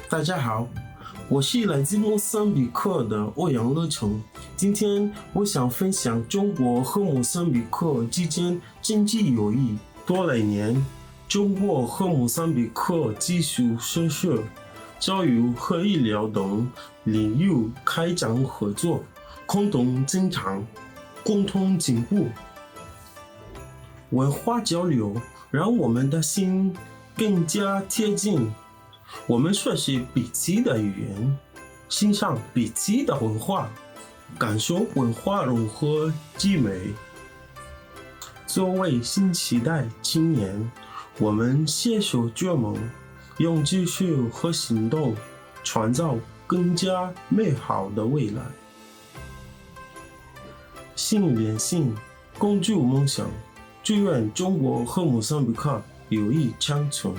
大家好，我是来自莫桑比克的欧阳乐成。今天我想分享中国和莫桑比克之间经济友谊。多来年，中国和莫桑比克继续深设教育和医疗等领域开展合作，共同增长，共同进步。文化交流让我们的心更加贴近。我们学习彼此的语言，欣赏彼此的文化，感受文化融合之美。作为新时代青年，我们携手追梦，用知识和行动创造更加美好的未来。心连心，共筑梦想，祝愿中国和莫桑比克友谊长存。